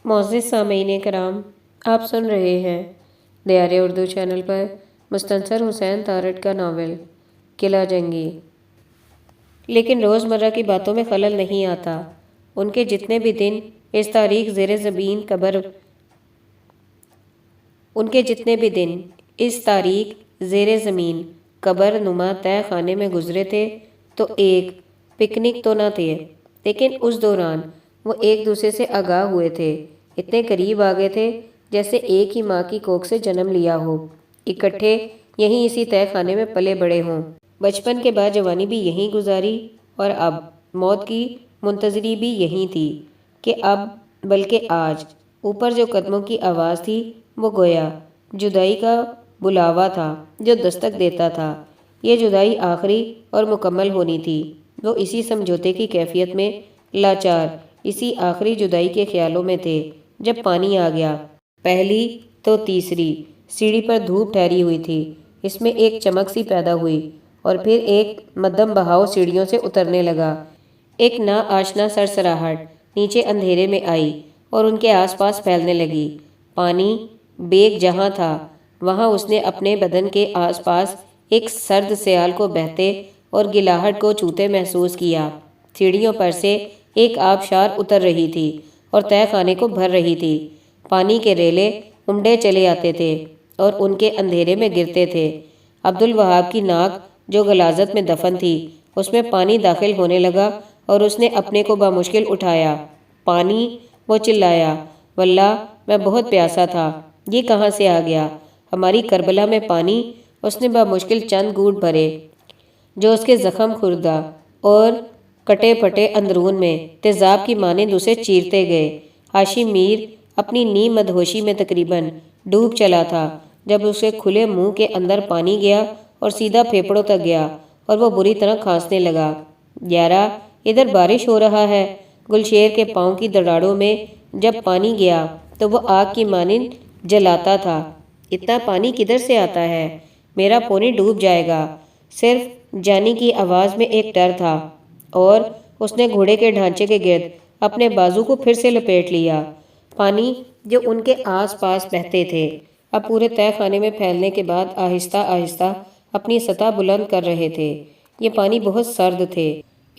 معزز سامعین کرام، آپ سن رہے ہیں دیار اردو چینل پر مستنصر حسین تارڑ کا ناول قلعہ جنگی۔ لیکن روزمرہ کی باتوں میں خلل نہیں آتا۔ ان کے جتنے بھی دن اس تاریخ زیر زمین قبر نما تہہ خانے میں گزرے تھے تو ایک پکنک تو نہ تھے، لیکن اس دوران وہ ایک دوسرے سے آگاہ ہوئے تھے، اتنے قریب آ گئے تھے جیسے ایک ہی ماں کی کوکھ سے جنم لیا ہو، اکٹھے یہیں اسی تہہ خانے میں پلے بڑے ہوں، بچپن کے بعد جوانی بھی یہیں گزاری، اور اب موت کی منتظری بھی یہیں تھی کہ اب بلکہ آج۔ اوپر جو قدموں کی آواز تھی وہ گویا جدائی کا بلاوا تھا جو دستک دیتا تھا۔ یہ جدائی آخری اور مکمل ہونی تھی۔ وہ اسی سمجھوتے کی کیفیت میں لاچار، اسی آخری جدائی کے خیالوں میں تھے جب پانی آ گیا۔ پہلی تو تیسری سیڑھی پر دھوپ ٹھہری ہوئی تھی، اس میں ایک چمک سی پیدا ہوئی، اور پھر ایک مدھم بہاؤ سیڑھیوں سے اترنے لگا۔ ایک نا آشنا سرسراہٹ نیچے اندھیرے میں آئی اور ان کے آس پاس پھیلنے لگی۔ پانی بیگ جہاں تھا وہاں اس نے اپنے بدن کے آس پاس ایک سرد سیال کو بہتے اور گلاہٹ کو چوتے محسوس کیا۔ سیڑھیوں پر سے ایک آبشار اتر رہی تھی اور تہہ خانے کو بھر رہی تھی۔ پانی کے ریلے امڈے چلے آتے تھے اور ان کے اندھیرے میں گرتے تھے۔ عبدالوہاب کی ناک جو غلاظت میں دفن تھی اس میں پانی داخل ہونے لگا اور اس نے اپنے کو بامشکل اٹھایا۔ پانی! وہ چلایا، واللہ میں بہت پیاسا تھا، یہ کہاں سے آ گیا؟ ہماری کربلا میں پانی! اس نے بامشکل چند گھونٹ بھرے جو اس کے زخم خوردہ اور کٹے پٹے اندرون میں تیزاب کی مانند اسے چیرتے گئے۔ ہاشم میر اپنی نیم مدہوشی میں تقریباً ڈوب چلا تھا جب اسے کھلے منہ کے اندر پانی گیا اور سیدھا پھیپھڑوں تک گیا اور وہ بری طرح کھانسنے لگا۔ یارا، ادھر بارش ہو رہا ہے۔ گلشیر کے پاؤں کی دراڑوں میں جب پانی گیا تو وہ آگ کی مانند جلاتا تھا۔ اتنا پانی کدھر سے آتا ہے؟ میرا پونی ڈوب جائے گا۔ صرف جانی کی آواز میں ایک ڈر تھا، اور اس نے گھوڑے کے ڈھانچے کے گرد اپنے بازو کو پھر سے لپیٹ لیا۔ پانی جو ان کے آس پاس بہتے تھے اب پورے تہہ خانے میں پھیلنے کے بعد آہستہ آہستہ اپنی سطح بلند کر رہے تھے۔ یہ پانی بہت سرد تھے،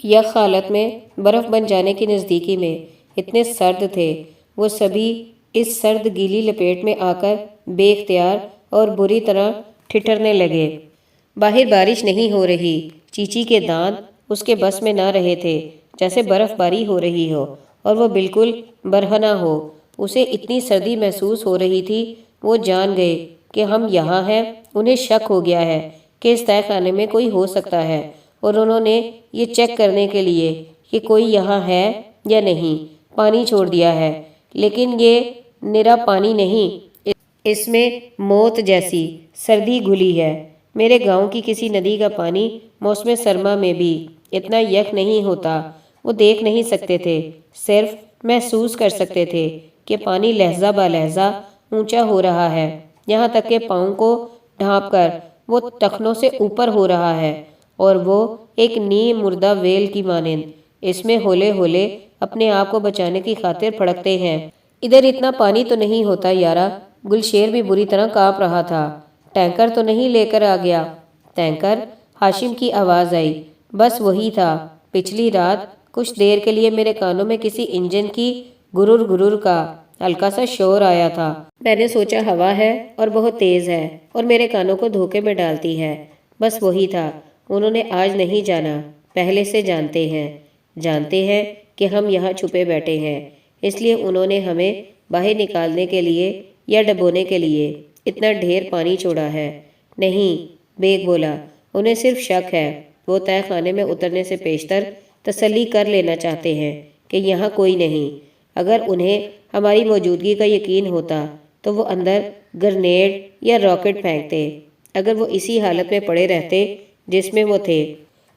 یخ حالت میں برف بن جانے کی نزدیکی میں اتنے سرد تھے۔ وہ سبھی اس سرد گیلی لپیٹ میں آ کر بے اختیار اور بری طرح ٹھٹھرنے لگے۔ باہر بارش نہیں ہو رہی، چیچی کے دانت اس کے بس میں نہ رہے تھے، جیسے برف باری ہو رہی ہو اور وہ بالکل برہنہ ہو۔ اسے اتنی سردی محسوس ہو رہی تھی، وہ جان گئے کہ ہم یہاں ہیں۔ انہیں شک ہو گیا ہے کہ اس تہہ خانے میں کوئی ہو سکتا ہے، اور انہوں نے یہ چیک کرنے کے لیے کہ کوئی یہاں ہے یا نہیں پانی چھوڑ دیا ہے، لیکن یہ نرا پانی نہیں، اس میں موت جیسی سردی گھلی ہے۔ میرے گاؤں کی کسی ندی کا پانی موسم سرما میں بھی اتنا یک نہیں ہوتا۔ وہ دیکھ نہیں سکتے تھے، صرف محسوس کر سکتے تھے کہ پانی لہجہ با لہجہ اونچا ہو رہا ہے، یہاں تک کہ پاؤں کو ڈھانپ کر وہ ٹخنوں سے اوپر ہو رہا ہے، اور وہ ایک نیم مردہ ویل کی مانند اس میں ہولے ہولے اپنے آپ کو بچانے کی خاطر پھڑکتے ہیں۔ ادھر اتنا پانی تو نہیں ہوتا یارا۔ گلشیر بھی بری طرح کانپ رہا تھا۔ ٹینکر تو نہیں لے کر آ گیا؟ ٹینکر؟ ہاشم کی آواز آئی۔ بس وہی تھا۔ پچھلی رات کچھ دیر کے لیے میرے کانوں میں کسی انجن کی گرر گرر کا ہلکا سا شور آیا تھا۔ میں نے سوچا ہوا ہے اور بہت تیز ہے اور میرے کانوں کو دھوکے میں ڈالتی ہے۔ بس وہی تھا۔ انہوں نے آج نہیں جانا، پہلے سے جانتے ہیں کہ ہم یہاں چھپے بیٹھے ہیں، اس لیے انہوں نے ہمیں باہر نکالنے کے لیے یا ڈبونے کے لیے اتنا ڈھیر پانی چھوڑا ہے۔ نہیں، بیگ بولا، انہیں صرف شک ہے۔ وہ تہہ خانے میں اترنے سے پیشتر تسلی کر لینا چاہتے ہیں کہ یہاں کوئی نہیں۔ اگر انہیں ہماری موجودگی کا یقین ہوتا تو وہ اندر گرنیڈ یا راکٹ پھینکتے۔ اگر وہ اسی حالت میں پڑے رہتے جس میں وہ تھے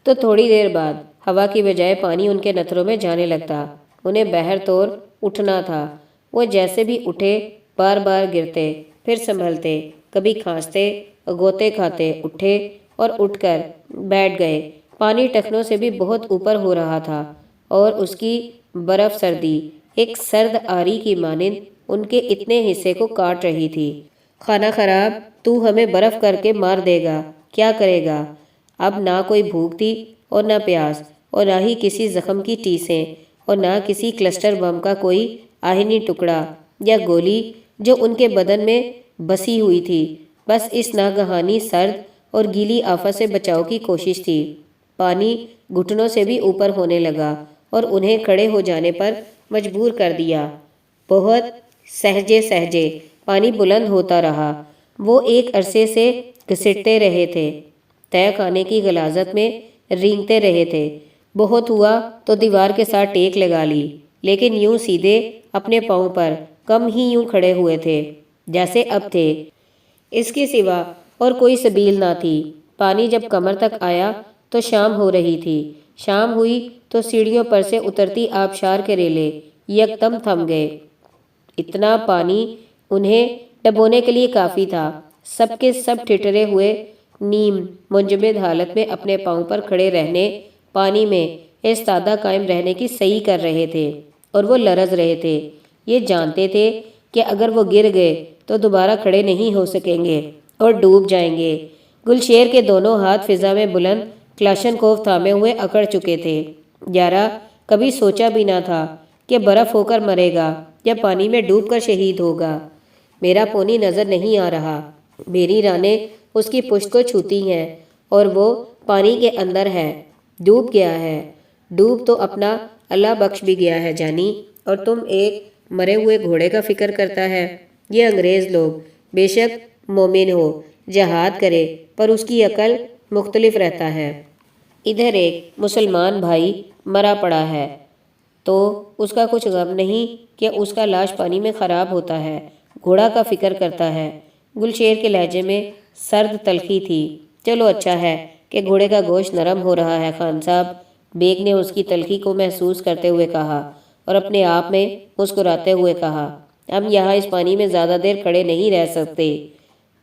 تو تھوڑی دیر بعد ہوا کی بجائے پانی ان کے نتھروں میں جانے لگتا۔ انہیں بہر طور اٹھنا تھا۔ وہ جیسے بھی اٹھے بار بار گرتے، پھر سنبھلتے، کبھی کھانستے، اگوتے کھاتے، اٹھے اور اٹھ کر بیٹھ گئے۔ پانی ٹخنوں سے بھی بہت اوپر ہو رہا تھا اور اس کی برف سردی ایک سرد آری کی مانند ان کے اتنے حصے کو کاٹ رہی تھی۔ خانہ خراب، تو ہمیں برف کر کے مار دے گا، کیا کرے گا؟ اب نہ کوئی بھوک تھی اور نہ پیاس، اور نہ ہی کسی زخم کی ٹیسیں، اور نہ کسی کلسٹر بم کا کوئی آہنی ٹکڑا یا گولی جو ان کے بدن میں بسی ہوئی تھی۔ بس اس ناگہانی سرد اور گیلی آفت سے بچاؤ کی کوشش تھی۔ پانی گھٹنوں سے بھی اوپر ہونے لگا اور انہیں کھڑے ہو جانے پر مجبور کر دیا۔ بہت سہجے سہجے پانی بلند ہوتا رہا۔ وہ ایک عرصے سے گھسٹتے رہے تھے، تہہ خانے کی غلاظت میں رینگتے رہے تھے۔ بہت ہوا تو دیوار کے ساتھ ٹیک لگا لی، لیکن یوں سیدھے اپنے پاؤں پر کم ہی یوں کھڑے ہوئے تھے جیسے اب تھے۔ اس کے سوا اور کوئی سبیل نہ تھی۔ پانی جب کمر تک آیا تو شام ہو رہی تھی۔ شام ہوئی تو سیڑھیوں پر سے اترتی آبشار کے ریلے یکدم تھم گئے۔ اتنا پانی انہیں ڈبونے کے لیے کافی تھا۔ سب کے سب ٹھٹرے ہوئے نیم منجمد حالت میں اپنے پاؤں پر کھڑے رہنے، پانی میں استادہ قائم رہنے کی صحیح کر رہے تھے، اور وہ لرز رہے تھے۔ یہ جانتے تھے کہ اگر وہ گر گئے تو دوبارہ کھڑے نہیں ہو سکیں گے اور ڈوب جائیں گے۔ گلشیر کے دونوں ہاتھ فضا میں بلند کلاشنکوف تھامے ہوئے اکڑ چکے تھے۔ یارا کبھی سوچا بھی نہ تھا کہ برف ہو کر مرے گا یا پانی میں ڈوب کر شہید ہوگا۔ میرا پونی نظر نہیں آ رہا، میری رانیں اس کی پشت کو چھوتی ہیں، اور وہ پانی کے اندر ہے، ڈوب گیا ہے۔ ڈوب تو اپنا اللہ بخش بھی گیا ہے جانی، اور تم ایک مرے ہوئے گھوڑے کا فکر کرتا ہے۔ یہ انگریز لوگ بے شک مومن ہو، جہاد کرے، پر اس کی عقل مختلف رہتا ہے۔ ادھر ایک مسلمان بھائی مرا پڑا ہے تو اس کا کچھ غم نہیں کہ اس کا لاش پانی میں خراب ہوتا ہے، گھوڑا کا فکر کرتا ہے۔ گلشیر کے لہجے میں سرد تلخی تھی۔ چلو اچھا ہے کہ گھوڑے کا گوشت نرم ہو رہا ہے خان صاحب، بیگ نے اس کی تلخی کو محسوس کرتے ہوئے کہا، اور اپنے آپ میں مسکراتے ہوئے کہا، ہم یہاں اس پانی میں زیادہ دیر کھڑے نہیں رہ سکتے۔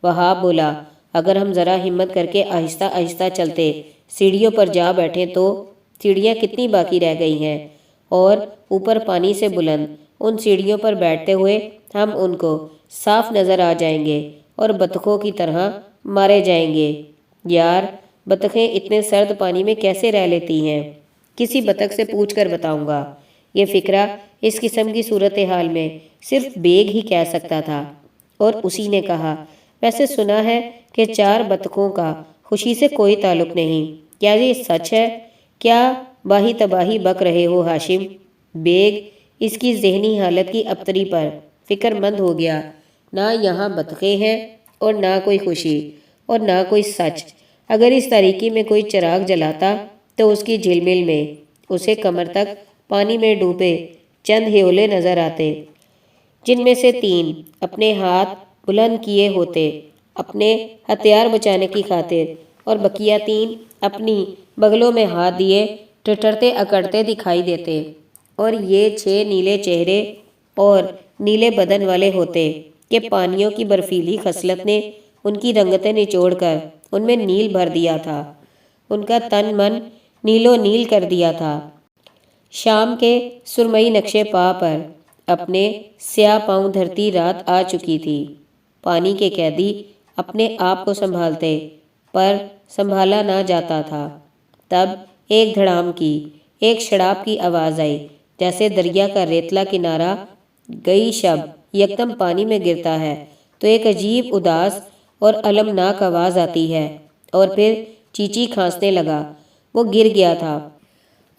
وہاب بولا، اگر ہم ذرا ہمت کر کے آہستہ آہستہ چلتے سیڑھیوں پر جا بیٹھیں تو۔ سیڑھیاں کتنی باقی رہ گئی ہیں، اور اوپر پانی سے بلند ان سیڑھیوں پر بیٹھتے ہوئے ہم ان کو صاف نظر آ جائیں گے اور بطخوں کی طرح مارے جائیں گے۔ یار بطخیں اتنے سرد پانی میں کیسے رہ لیتی ہیں؟ کسی بطخ سے پوچھ کر بتاؤں گا۔ یہ فکرہ اس قسم کی صورتحال میں صرف بیگ ہی کہہ سکتا تھا، اور اسی نے کہا، ویسے سنا ہے کہ 4 بطخوں کا خوشی سے کوئی تعلق نہیں، کیا یہ سچ ہے؟ کیا باہی تباہی بک رہے ہو ہاشم؟ بیگ اس کی ذہنی حالت کی ابتری پر فکر مند ہو گیا۔ نہ یہاں بطخیں ہیں اور نہ کوئی خوشی اور نہ کوئی سچ۔ اگر اس تاریکی میں کوئی چراغ جلاتا تو اس کی جھلمل میں اسے کمر تک پانی میں ڈوبے چند ہیولے نظر آتے، جن میں سے 3 اپنے ہاتھ بلند کیے ہوتے اپنے ہتھیار بچانے کی خاطر، اور بقیہ 3 اپنی بغلوں میں ہاتھ دیے ٹٹرتے اکڑتے دکھائی دیتے، اور یہ 6 نیلے چہرے اور نیلے بدن والے ہوتے کہ پانیوں کی برفیلی خصلت نے ان کی رنگتیں نچوڑ کر ان میں نیل بھر دیا تھا، ان کا تن من نیلو نیل کر دیا تھا۔ شام کے سرمئی نقشے پا پر اپنے سیاہ پاؤں دھرتی رات آ چکی تھی۔ پانی کے قیدی اپنے آپ کو سنبھالتے، پر سنبھالا نہ جاتا تھا۔ تب ایک دھڑام کی، ایک شڑاپ کی آواز آئی، جیسے دریا کا ریتلا کنارہ گئی شب یکدم پانی میں گرتا ہے تو ایک عجیب اداس اور المناک آواز آتی ہے، اور پھر چیچی کھانسنے لگا۔ وہ گر گیا تھا،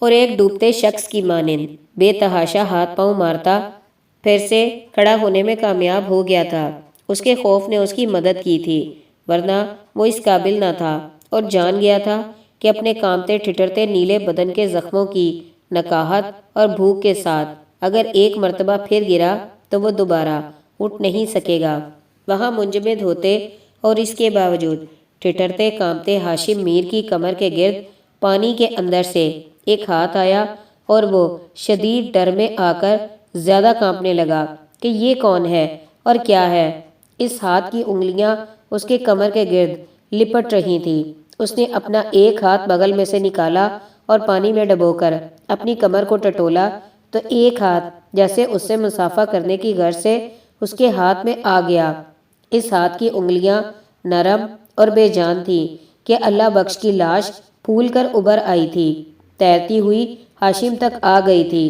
اور ایک ڈوبتے شخص کی مانند بے تحاشا ہاتھ پاؤں مارتا پھر سے کھڑا ہونے میں کامیاب ہو گیا تھا۔ اس کے خوف نے اس کی مدد کی تھی، ورنہ وہ اس قابل نہ تھا، اور جان گیا تھا کہ اپنے کانپتے ٹھٹرتے نیلے بدن کے زخموں کی نکاہت اور بھوک کے ساتھ اگر ایک مرتبہ پھر گرا تو وہ دوبارہ اٹھ نہیں سکے گا۔ وہاں منجمد ہوتے اور اس کے باوجود ٹھٹرتے کانپتے ہاشم میر کی کمر کے گرد پانی کے اندر سے ایک ہاتھ آیا، اور وہ شدید ڈر میں آ کر زیادہ کانپنے لگا کہ یہ کون ہے اور کیا ہے۔ اس ہاتھ کی انگلیاں اس کے کمر کے گرد لپٹ رہی تھیں۔ اس نے اپنا ایک ہاتھ بغل میں سے نکالا اور پانی میں ڈبو کر اپنی کمر کو ٹٹولا تو ایک ہاتھ جیسے اس سے مسافہ کرنے کی غرض سے اس کے ہاتھ میں آ گیا۔ اس ہاتھ کی انگلیاں نرم اور بے جان تھی کہ اللہ بخش کی لاش پھول کر ابھر آئی تھی، تیرتی ہوئی ہاشم تک آ گئی تھی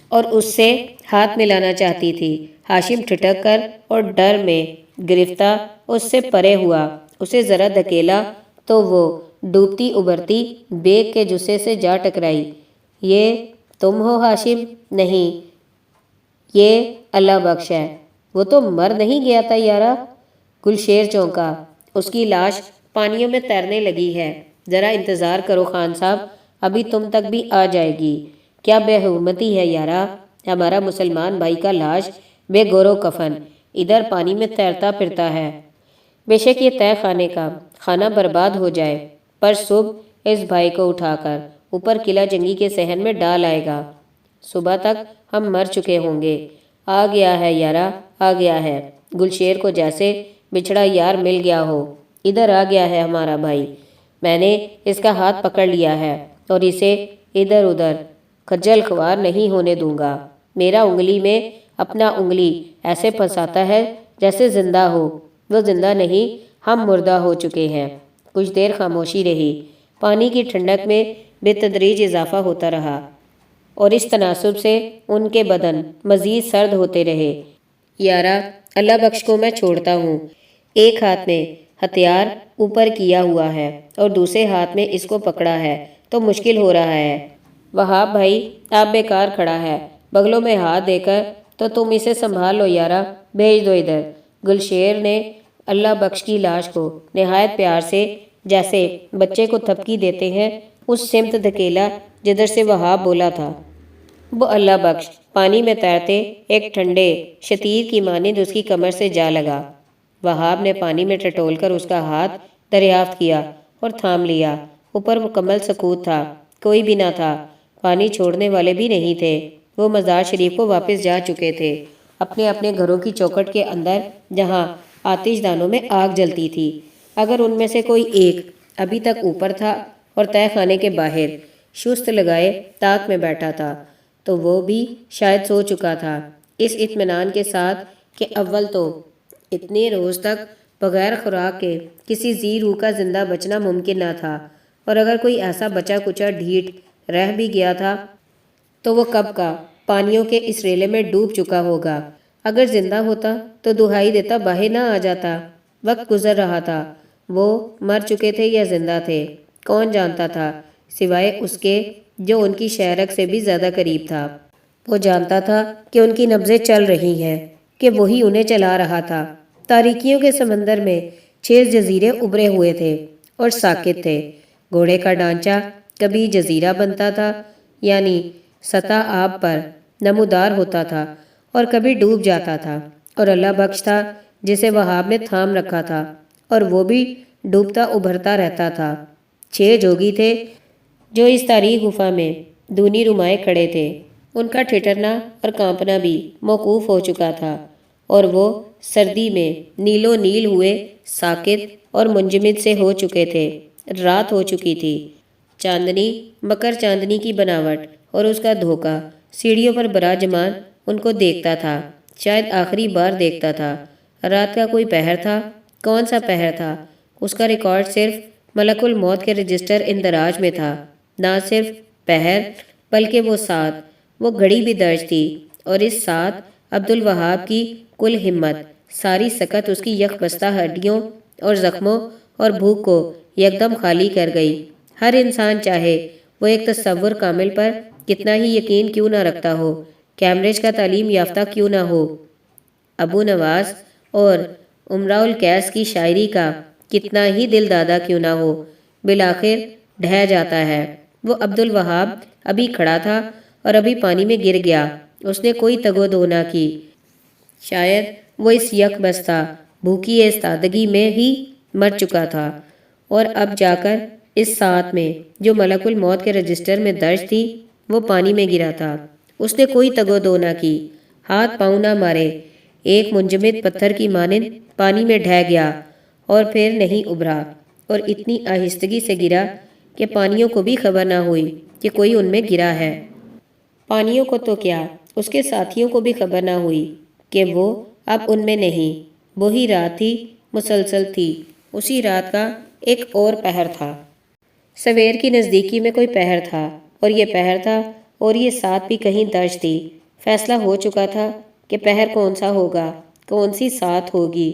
اور اس سے ہاتھ ملانا چاہتی تھی۔ ہاشم ٹھٹک کر اور ڈر میں گرفتہ اس سے پرے ہوا، اسے ذرا دھکیلا تو وہ ڈوبتی ابھرتی بیگ کے جسے سے جا ٹکرائی۔ یہ تم ہو ہاشم؟ نہیں، یہ اللہ بخش ہے۔ وہ تو مر نہیں گیا تھا یارا؟ گلشیر چونکا، اس کی لاش پانیوں میں تیرنے لگی ہے، ذرا انتظار کرو خان صاحب، ابھی تم تک بھی آ جائے گی۔ کیا بے حرمتی ہے یارا، ہمارا مسلمان بھائی کا لاش بے گور و کفن ادھر پانی میں تیرتا پھرتا ہے۔ بے شک یہ تہہ خانے کا کھانا برباد ہو جائے، پر صبح اس بھائی کو اٹھا کر اوپر قلعہ جنگی کے صحن میں ڈال آئے گا، صبح تک ہم مر چکے ہوں گے۔ آ گیا ہے یارا، آ گیا ہے، گلشیر کو جیسے بچھڑا یار مل گیا ہو، ادھر آ گیا ہے ہمارا بھائی۔ میں نے اس کا ہاتھ پکڑ لیا ہے اور اسے ادھر ادھر خجل خوار نہیں ہونے دوں گا۔ میرا انگلی میں اپنا انگلی ایسے پھنساتا ہے جیسے زندہ ہو، وہ زندہ نہیں، ہم مردہ ہو چکے ہیں۔ کچھ دیر خاموشی رہی، پانی کی ٹھنڈک میں بے تدریج اضافہ ہوتا رہا اور اس تناسب سے ان کے بدن مزید سرد ہوتے رہے۔ یارا، اللہ بخش کو میں چھوڑتا ہوں۔ ایک ہاتھ میں ہتھیار اوپر کیا ہوا ہے اور دوسرے ہاتھ میں اس کو پکڑا ہے تو مشکل ہو رہا ہے۔ وہاب بھائی، آپ بیکار کھڑا ہے، بغلوں میں ہاتھ دے کر تو تم اسے سنبھال لو یارا، بھیج دو ادھر۔ گلشیر نے اللہ بخش کی لاش کو نہایت پیار سے، جیسے بچے کو تھپکی دیتے ہیں، اس سمت دھکیلا جدھر سے وہاب بولا تھا۔ وہ اللہ بخش پانی میں تیرتے ایک ٹھنڈے شتیر کی مانند اس کی کمر سے جا لگا۔ وہاب نے پانی میں ٹٹول کر اس کا ہاتھ دریافت کیا اور تھام لیا۔ اوپر مکمل سکوت تھا، کوئی بھی نہ تھا، پانی چھوڑنے والے بھی نہیں تھے۔ وہ مزار شریف کو واپس جا چکے تھے، اپنے اپنے گھروں کی چوکھٹ کے اندر، جہاں آتش دانوں میں آگ جلتی تھی۔ اگر ان میں سے کوئی ایک ابھی تک اوپر تھا اور تہہ خانے کے باہر شست لگائے تاک میں بیٹھا تھا تو وہ بھی شاید سو چکا تھا، اس اطمینان کے ساتھ کہ اول تو اتنے روز تک بغیر خوراک کے کسی ذی روح کا زندہ بچنا ممکن نہ تھا، اور اگر کوئی ایسا بچا کچا ڈھیٹ رہ بھی گیا تھا تو وہ کب کا پانیوں کے اس ریلے میں ڈوب چکا ہوگا۔ اگر زندہ ہوتا تو دہائی دیتا باہر نہ آ جاتا۔ وقت گزر رہا تھا، وہ مر چکے تھے یا زندہ تھے، کون جانتا تھا، سوائے اس کے جو ان کی شہرک سے بھی زیادہ قریب تھا۔ وہ جانتا تھا کہ ان کی نبضیں چل رہی ہیں، کہ وہی انہیں چلا رہا تھا۔ تاریکیوں کے سمندر میں 6 جزیرے ابھرے ہوئے تھے اور ساکت تھے۔ گھوڑے کا ڈھانچہ کبھی جزیرہ بنتا تھا، یعنی سطح آب پر نمودار ہوتا تھا، اور کبھی ڈوب جاتا تھا، اور اللہ بخش تھا جسے وہاب نے تھام رکھا تھا، اور وہ بھی ڈوبتا ابھرتا رہتا تھا۔ 6 جوگی تھے جو اس تاریک گفا میں دونی رمائے کھڑے تھے، ان کا ٹھٹرنا اور کانپنا بھی موقوف ہو چکا تھا، اور وہ سردی میں نیلو نیل ہوئے ساکت اور منجمد سے ہو چکے تھے۔ رات ہو چکی تھی، چاندنی مکر چاندنی کی بناوٹ اور اس کا دھوکہ سیڑھیوں پر براجمان ان کو دیکھتا تھا، شاید آخری بار دیکھتا تھا۔ رات کا کوئی پہر تھا، کون سا پہر تھا؟ اس کا ریکارڈ صرف ملک الموت کے رجسٹر اندراج میں تھا۔ نہ صرف پہر بلکہ وہ ساتھ، وہ گھڑی بھی درج تھی، اور اس ساتھ عبدالوہاب کی کل ہمت، ساری سکت اس کی یک بستہ ہڈیوں اور زخموں اور بھوک کو یکدم خالی کر گئی۔ ہر انسان چاہے وہ ایک تصور کامل پر کتنا ہی یقین کیوں نہ رکھتا ہو، کیمبرج کا تعلیم یافتہ کیوں نہ ہو، ابو نواز اور امراء القیس کی شاعری کا کتنا ہی دل دادا کیوں نہ ہو، بالآخر ڈھہ جاتا ہے۔ وہ عبدالوہاب ابھی کھڑا تھا اور ابھی پانی میں گر گیا، اس نے کوئی تگ و دو نہ کی۔ شاید وہ اس یک بستہ بھوکی ایستادگی میں ہی مر چکا تھا، اور اب جا کر اس ساعت میں جو ملک الموت کے رجسٹر میں درج تھی، وہ پانی میں گرا تھا۔ اس نے کوئی تگ و دو نہ کی، ہاتھ پاؤں نہ مارے، ایک منجمد پتھر کی مانند پانی میں ڈھہ گیا اور پھر نہیں ابھرا، اور اتنی آہستگی سے گرا کہ پانیوں کو بھی خبر نہ ہوئی کہ کوئی ان میں گرا ہے۔ پانیوں کو تو کیا، اس کے ساتھیوں کو بھی خبر نہ ہوئی کہ وہ اب ان میں نہیں۔ وہی رات تھی، مسلسل تھی، اسی رات کا ایک اور پہر تھا۔ سویر کی نزدیکی میں کوئی پہر تھا، اور یہ پہر تھا، اور یہ سات بھی کہیں درج تھی۔ فیصلہ ہو چکا تھا کہ پہر کون سا ہوگا، کون سی سات ہوگی۔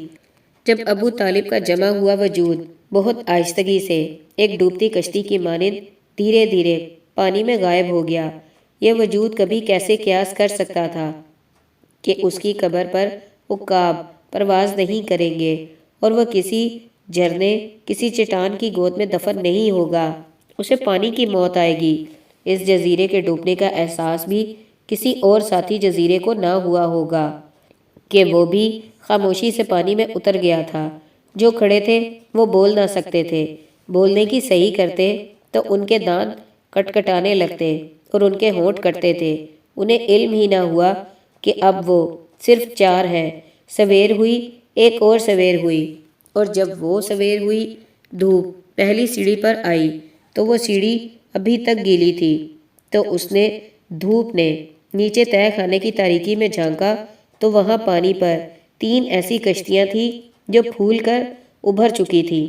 جب ابو طالب کا جمع ہوا وجود بہت آہستگی سے ایک ڈوبتی کشتی کی مانند دھیرے دھیرے پانی میں غائب ہو گیا، یہ وجود کبھی کیسے قیاس کر سکتا تھا کہ اس کی قبر پر عقاب پرواز نہیں کریں گے، اور وہ کسی جھرنے، کسی چٹان کی گود میں دفن نہیں ہوگا، اسے پانی کی موت آئے گی۔ اس جزیرے کے ڈوبنے کا احساس بھی کسی اور ساتھی جزیرے کو نہ ہوا ہوگا کہ وہ بھی خاموشی سے پانی میں اتر گیا تھا۔ جو کھڑے تھے وہ بول نہ سکتے تھے، بولنے کی صحیح کرتے تو ان کے دانت کٹکٹانے لگتے اور ان کے ہونٹ کٹتے تھے۔ انہیں علم ہی نہ ہوا کہ اب وہ صرف چار ہیں۔ سویر ہوئی، ایک اور سویر ہوئی، اور جب وہ سویر ہوئی، دھوپ پہلی سیڑھی پر آئی تو وہ سیڑھی ابھی تک گیلی تھی، تو اس نے دھوپ نے نیچے تہہ خانے کی تاریکی میں جھانکا تو وہاں پانی پر 3 ایسی کشتیاں تھیں جو پھول کر ابھر چکی تھیں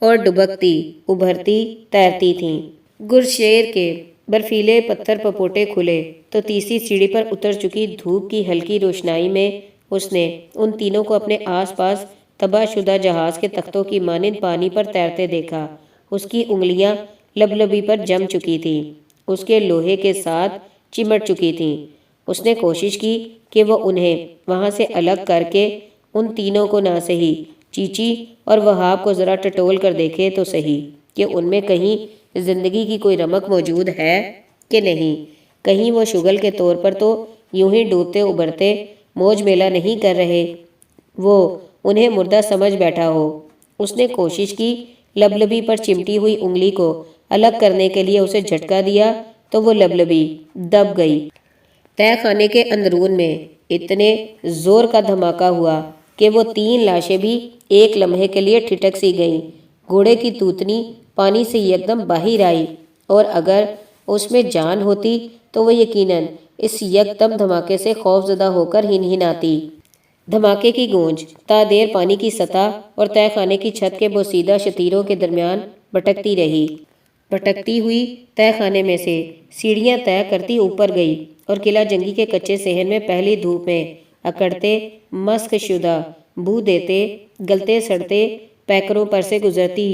اور ڈبکتی، ابھرتی، تیرتی تھیں۔ گرشیر کے برفیلے پتھر پپوٹے کھلے تو تیسری سیڑھی پر اتر چکی دھوپ کی ہلکی روشنائی میں اس نے ان تینوں کو اپنے آس پاس تباہ شدہ جہاز کے تختوں کی مانند پانی پر تیرتے دیکھا۔ اس کی انگلیاں لبلبی پر جم چکی تھیں، اس کے لوہے کے ساتھ چمٹ چکی تھیں۔ اس نے کوشش کی کہ وہ انہیں وہاں سے الگ کر کے ان تینوں کو نہ سہی چیچی اور وہاب کو ذرا ٹٹول کر دیکھے تو سہی کہ ان میں کہیں زندگی کی کوئی رمق موجود ہے کہ نہیں، کہیں وہ شگل کے طور پر تو یوں ہی ڈوبتے ابھرتے موج میلہ نہیں کر رہے، وہ انہیں مردہ سمجھ بیٹھا ہو۔ اس نے کوشش کی، لبلبی پر چمٹی ہوئی انگلی کو الگ کرنے کے لیے اسے جھٹکا دیا تو وہ لبلبی دب گئی۔ تہہ خانے کے اندرون میں اتنے زور کا دھماکہ ہوا کہ وہ 3 لاشیں بھی ایک لمحے کے لیے ٹھٹک سی گئیں۔ گھوڑے کی توتنی پانی سے یکدم باہر آئی، اور اگر اس میں جان ہوتی تو وہ یقیناً اس یکدم دھماکے سے خوف زدہ ہو کر ہنہناتی۔ دھماکے کی گونج تا دیر پانی کی سطح اور تہہ خانے کی چھت کے بوسیدہ شتیروں کے درمیان بھٹکتی رہی۔ بھٹکتی ہوئی تہہ خانے میں سے سیڑھیاں طے کرتی اوپر گئی اور قلعہ جنگی کے کچے صحن میں پہلی دھوپ میں اکڑتے، مسخ شدہ، بو دیتے، گلتے سڑتے پیکروں پر سے گزرتی،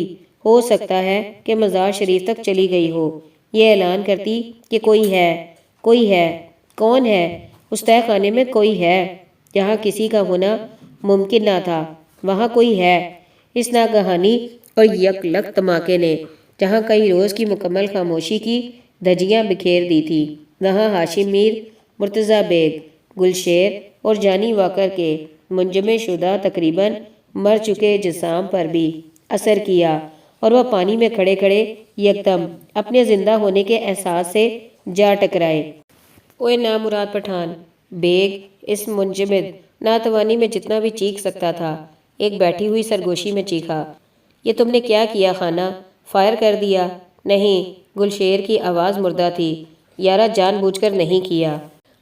ہو سکتا ہے کہ مزار شریف تک چلی گئی ہو، یہ اعلان کرتی کہ کوئی ہے، کوئی ہے، کون ہے؟ اس تہہ خانے میں کوئی ہے جہاں کسی کا ہونا ممکن نہ تھا، وہاں کوئی ہے۔ اس ناگہانی اور یک لخت دھماکے نے جہاں کئی روز کی مکمل خاموشی کی دھجیاں بکھیر دی تھی، وہاں ہاشم میر، مرتضیٰ بیگ، گلشیر اور جانی واکر کے منجمد شدہ تقریباً مر چکے جسام پر بھی اثر کیا، اور وہ پانی میں کھڑے کھڑے یکدم اپنے زندہ ہونے کے احساس سے جا ٹکرائے۔ اوئے نامراد پٹھان! بیگ اس منجمد ناتوانی میں جتنا بھی چیخ سکتا تھا، ایک بیٹھی ہوئی سرگوشی میں چیخا، یہ تم نے کیا کیا خانہ؟ فائر کر دیا؟ نہیں، گلشیر کی آواز مردہ تھی، یارا جان بوجھ کر نہیں کیا۔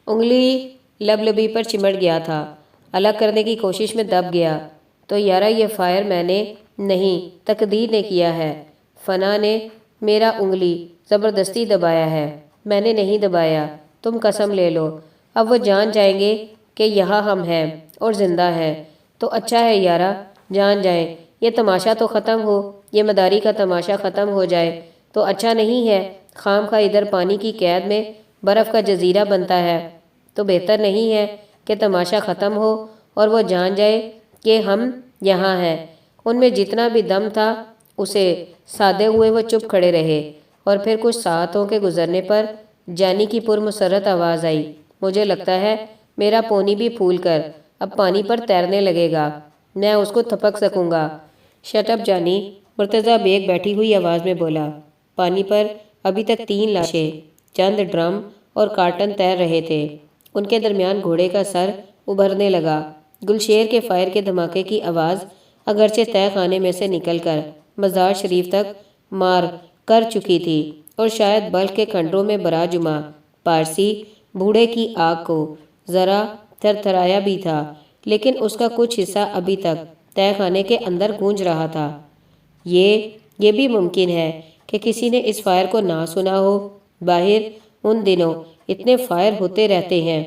انگلی لبلبی پر چمٹ گیا تھا، الگ کرنے کی کوشش میں دب گیا۔ تو یارا یہ فائر میں نے نہیں، تقدیر نے کیا ہے، فنا نے میرا انگلی زبردستی دبایا ہے، میں نے نہیں دبایا، تم قسم لے لو۔ اب وہ جان جائیں گے کہ یہاں ہم ہیں اور زندہ ہیں، تو اچھا ہے یارا، جان جائیں، یہ تماشا تو ختم ہو، یہ مداری کا تماشا ختم ہو جائے تو اچھا نہیں ہے۔ خام خواہ ادھر پانی کی قید میں برف کا جزیرہ بنتا ہے، تو بہتر نہیں ہے کہ تماشا ختم ہو اور وہ جان جائے کہ ہم یہاں ہیں۔ ان میں جتنا بھی دم تھا اسے سادے ہوئے وہ چپ کھڑے رہے، اور پھر کچھ ساعتوں کے گزرنے پر جانی کی پرمسرت آواز آئی، مجھے لگتا ہے میرا پونی بھی پھول کر اب پانی پر تیرنے لگے گا، میں اس کو تھپک سکوں گا۔ شٹ اپ جانی، مرتضیٰ بیگ بیٹھی ہوئی آواز میں بولا۔ پانی پر ابھی تک 3 لاشیں، چند ڈرم اور کارٹن تیر رہے تھے، ان کے درمیان گھوڑے کا سر ابھرنے لگا۔ گلشیر کے فائر کے دھماکے کی آواز اگرچہ تہہ خانے میں سے نکل کر مزار شریف تک مار کر چکی تھی، اور شاید بلخ کے کھنڈروں میں براجمہ پارسی بوڑھے کی آگ کو ذرا تھرتھرایا بھی تھا، لیکن اس کا کچھ حصہ ابھی تک تہہ خانے کے اندر گونج رہا تھا۔ یہ بھی ممکن ہے کہ کسی نے اس فائر کو نہ سنا ہو۔ باہر ان دنوں اتنے فائر ہوتے رہتے ہیں،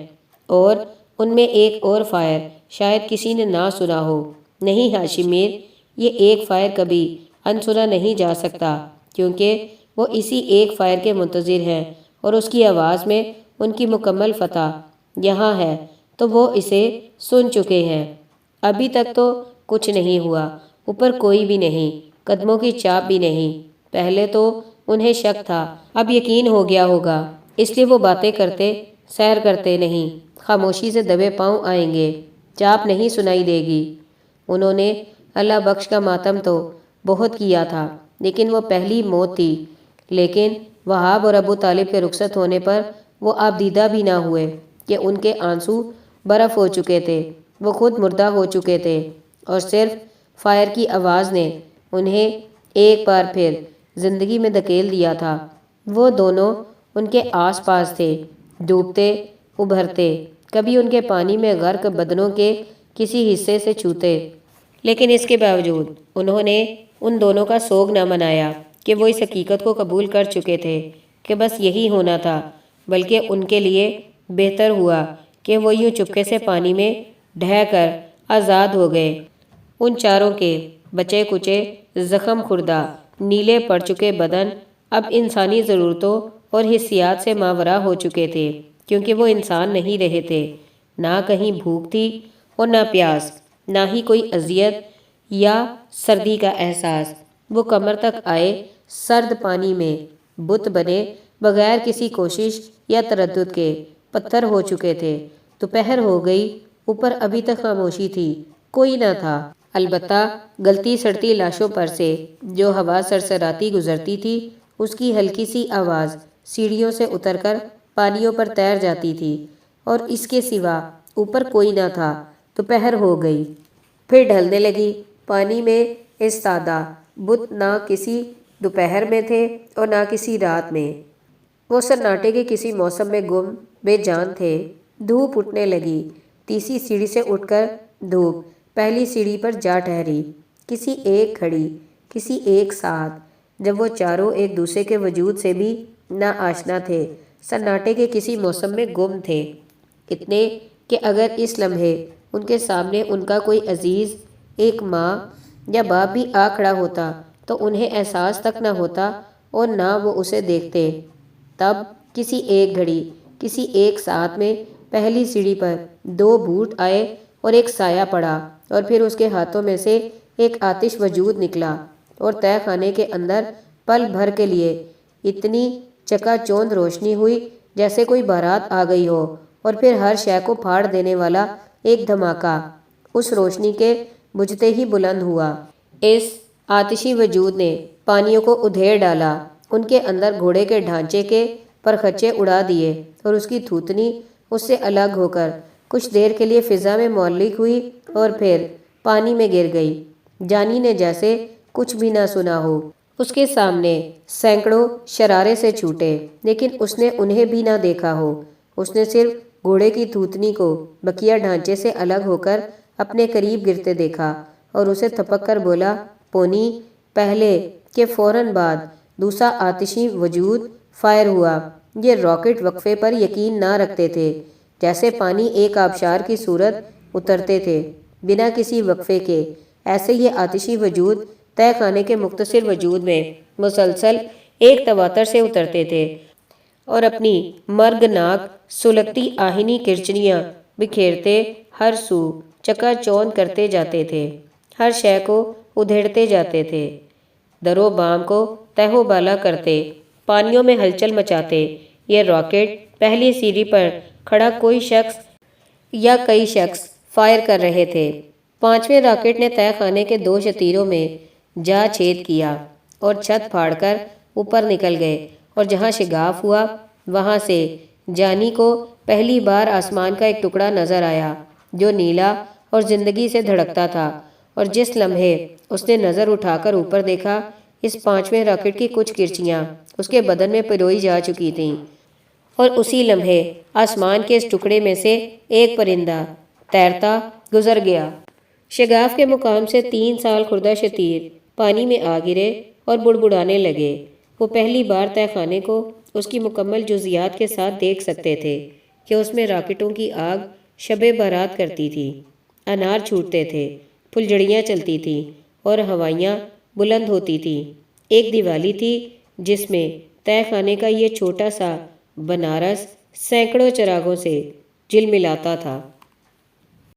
اور ان میں ایک اور فائر شاید کسی نے نہ سنا ہو۔ نہیں ہاشم میر، یہ ایک فائر کبھی انسنا نہیں جا سکتا، کیونکہ وہ اسی ایک فائر کے منتظر ہیں، اور اس کی آواز میں ان کی مکمل فتح یہاں ہے، تو وہ اسے سن چکے ہیں۔ ابھی تک تو کچھ نہیں ہوا، اوپر کوئی بھی نہیں، قدموں کی چاپ بھی نہیں۔ پہلے تو انہیں شک تھا، اب یقین ہو گیا ہوگا، اس لیے وہ باتیں کرتے سیر کرتے نہیں، خاموشی سے دبے پاؤں آئیں گے، چاپ نہیں سنائی دے گی۔ انہوں نے اللہ بخش کا ماتم تو بہت کیا تھا، لیکن وہ پہلی موت تھی۔ لیکن وہاب اور ابو طالب کے رخصت ہونے پر وہ آپ دیدہ بھی نہ ہوئے کہ ان کے آنسو برف ہو چکے تھے، وہ خود مردہ ہو چکے تھے، اور صرف فائر کی آواز نے انہیں ایک بار پھر زندگی میں دھکیل دیا تھا۔ وہ دونوں ان کے آس پاس تھے، ڈوبتے ابھرتے، کبھی ان کے پانی میں غرق بدنوں کے کسی حصے سے چھوتے، لیکن اس کے باوجود انہوں نے ان دونوں کا سوگ نہ منایا کہ وہ اس حقیقت کو قبول کر چکے تھے کہ بس یہی ہونا تھا، بلکہ ان کے لیے بہتر ہوا کہ وہ یوں چپکے سے پانی میں ڈھہ کر آزاد ہو گئے۔ ان چاروں کے بچے کچے، زخم خوردہ، نیلے پڑ چکے بدن اب انسانی ضرورتوں اور حسیات سے ماورا ہو چکے تھے، کیونکہ وہ انسان نہیں رہے تھے۔ نہ کہیں بھوک تھی اور نہ پیاس، نہ ہی کوئی اذیت یا سردی کا احساس۔ وہ کمر تک آئے سرد پانی میں بت بنے بغیر کسی کوشش یا تردد کے پتھر ہو چکے تھے۔ دوپہر ہو گئی، اوپر ابھی تک خاموشی تھی، کوئی نہ تھا، البتہ گلتی سڑتی لاشوں پر سے جو ہوا سرسراتی گزرتی تھی، اس کی ہلکی سی آواز سیڑھیوں سے اتر کر پانیوں پر تیر جاتی تھی، اور اس کے سوا اوپر کوئی نہ تھا۔ دوپہر ہو گئی، پھر ڈھلنے لگی۔ پانی میں ایستادہ بت نہ کسی دوپہر میں تھے اور نہ کسی رات میں، وہ سناٹے کے کسی موسم میں گم بے جان تھے۔ دھوپ اٹھنے لگی، تیسری سیڑھی سے اٹھ کر دھوپ پہلی سیڑھی پر جا ٹھہری، کسی ایک گھڑی، کسی ایک ساتھ، جب وہ چاروں ایک دوسرے کے وجود سے بھی نا آشنا تھے، سناٹے کے کسی موسم میں گم تھے، اتنے کہ اگر اس لمحے ان کے سامنے ان کا کوئی عزیز، ایک ماں یا باپ بھی آ کھڑا ہوتا تو انہیں احساس تک نہ ہوتا اور نہ وہ اسے دیکھتے۔ تب کسی ایک گھڑی، کسی ایک ساتھ میں پہلی سیڑھی پر دو بھوت آئے اور ایک سایہ پڑا، اور پھر اس کے ہاتھوں میں سے ایک آتش وجود نکلا، اور تہہ خانے کے اندر پل بھر کے لیے اتنی چکا چوند روشنی ہوئی جیسے کوئی بارات آ گئی ہو، اور پھر ہر شے کو پھاڑ دینے والا ایک دھماکہ اس روشنی کے بجھتے ہی بلند ہوا۔ اس آتشی وجود نے پانیوں کو ادھیڑ ڈالا، ان کے اندر گھوڑے کے ڈھانچے کے پرخچے اڑا دیے، اور اس کی تھوتنی اس سے الگ ہو کر کچھ دیر کے لیے فضا میں معلق ہوئی اور پھر پانی میں گر گئی۔ جانی نے جیسے کچھ بھی نہ سنا ہو۔ اس کے سامنے سینکڑوں شرارے سے چھوٹے، لیکن اس نے انہیں بھی نہ دیکھا ہو۔ اس نے صرف گھوڑے کی تھوتنی کو بقیہ ڈھانچے سے الگ ہو کر اپنے قریب گرتے دیکھا، اور اسے تھپک کر بولا، پونی، پہلے کہ فوراً بعد دوسرا آتشی وجود فائر ہوا۔ یہ راکٹ وقفے پر یقین نہ رکھتے تھے، جیسے پانی ایک آبشار کی صورت اترتے تھے بنا کسی وقفے کے، ایسے یہ آتشی وجود تہہ خانے کے مختصر وجود میں مسلسل ایک تواتر سے اترتے تھے، اور اپنی مرگناک سلگتی آہنی کرچنیاں بکھیرتے ہر سو چکا چوند کرتے جاتے تھے، ہر شے کو ادھیڑتے جاتے تھے، در و بام کو تہ و بالا کرتے، پانیوں میں ہلچل مچاتے۔ یہ راکٹ پہلی سیڑھی پر کھڑا کوئی شخص یا کئی شخص فائر کر رہے تھے۔ پانچویں راکٹ نے تہہ خانے کے دو شتیروں میں جا چھید کیا اور چھت پھاڑ کر اوپر نکل گئے، اور جہاں شگاف ہوا وہاں سے جانی کو پہلی بار آسمان کا ایک ٹکڑا نظر آیا جو نیلا اور زندگی سے دھڑکتا تھا، اور جس لمحے اس نے نظر اٹھا کر اوپر دیکھا، اس پانچویں راکٹ کی کچھ کرچیاں اس کے بدن میں پروئی جا چکی تھیں، اور اسی لمحے آسمان کے اس ٹکڑے میں سے ایک پرندہ تیرتا گزر گیا۔ شگاف کے مقام سے 3 سال خوردہ شتیر پانی میں آ گرے اور بڑبڑانے لگے۔ وہ پہلی بار تہہ خانے کو اس کی مکمل جزیات کے ساتھ دیکھ سکتے تھے کہ اس میں راکٹوں کی آگ شب بارات کرتی تھی، انار چھوٹتے تھے، پھلجھڑیاں چلتی تھیں اور ہوائیاں بلند ہوتی تھیں۔ ایک دیوالی تھی جس میں تہہ خانے کا یہ چھوٹا سا بنارس سینکڑوں چراغوں سے جلملاتا تھا۔